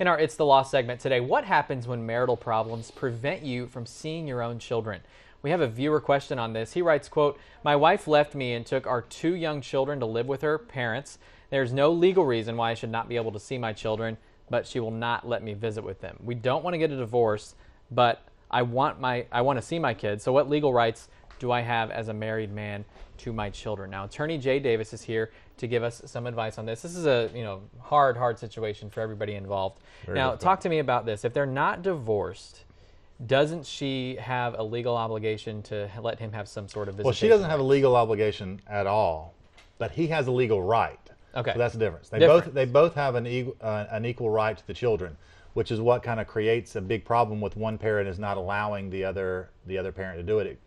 In our It's the Law segment today, what happens when marital problems prevent you from seeing your own children? We have a viewer question on this. He writes, quote, "My wife left me and took our 2 young children to live with her parents. There's no legal reason why I should not be able to see my children, but she will not let me visit with them. We don't want to get a divorce, but I want to see my kids. So what legal rights do I have as a married man to my children?" Now, Attorney Jay Davis is here to give us some advice on this. This is a hard situation for everybody involved. Very now, difficult. talk to me about this. If they're not divorced, doesn't she have a legal obligation to let him have some sort of visitation? Well, she doesn't have a legal obligation at all, but he has a legal right. Okay. So that's the difference. Difference. They both have an equal right to the children, which is what kind of creates a big problem with one parent is not allowing the other parent to do it.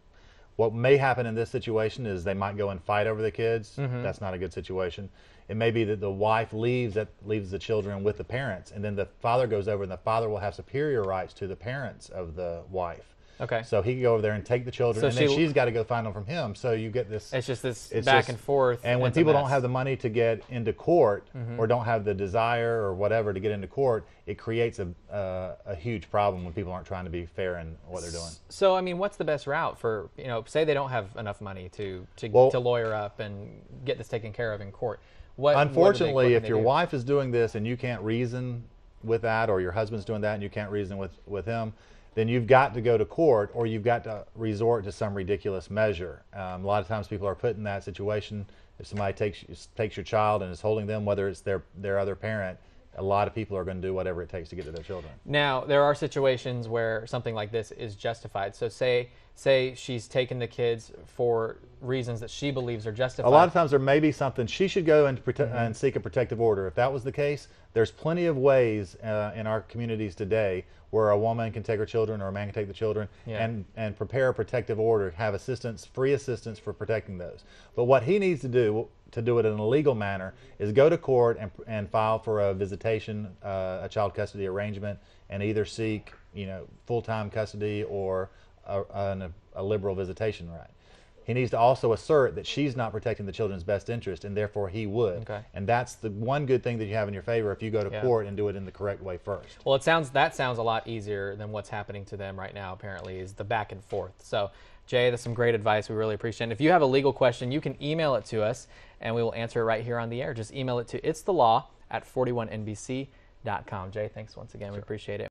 What may happen in this situation is they might go and fight over the kids. That's not a good situation. It may be that the wife leaves the children with the parents, and then the father goes over, and the father will have superior rights to the parents of the wife. Okay. So he can go over there and take the children, So and then she's got to go find them from him. So you get this. It's just this back and forth. And when it's a people don't mess. have the money to get into court, or don't have the desire or whatever to get into court, it creates a huge problem when people aren't trying to be fair in what they're doing. So, I mean, what's the best route for, say they don't have enough money to lawyer up and get this taken care of in court? Unfortunately, if your do? wife is doing this and you can't reason with that, or your husband's doing that and you can't reason with him, then you've got to go to court, or you've got to resort to some ridiculous measure. A lot of times people are put in that situation. If somebody takes your child and is holding them, whether it's their other parent, a lot of people are going to do whatever it takes to get to their children. Now, there are situations where something like this is justified. So say she's taken the kids for reasons that she believes are justified. A lot of times there may be something she should go and seek a protective order. If that was the case, there's plenty of ways in our communities today where a woman can take her children, or a man can take the children, and prepare a protective order, have assistance, free assistance for protecting those. But what he needs to do it in a legal manner is go to court and file for a visitation, a child custody arrangement, and either seek full-time custody or a liberal visitation right. He needs to also assert that she's not protecting the children's best interest, and therefore he would. Okay. And that's the one good thing that you have in your favor if you go to court and do it in the correct way first. Well, that sounds a lot easier than what's happening to them right now, apparently, is the back and forth. So, Jay, that's some great advice. We really appreciate it. If you have a legal question, you can email it to us, and we will answer it right here on the air. Just email it to itsthelaw@41nbc.com. Jay, thanks once again. We appreciate it.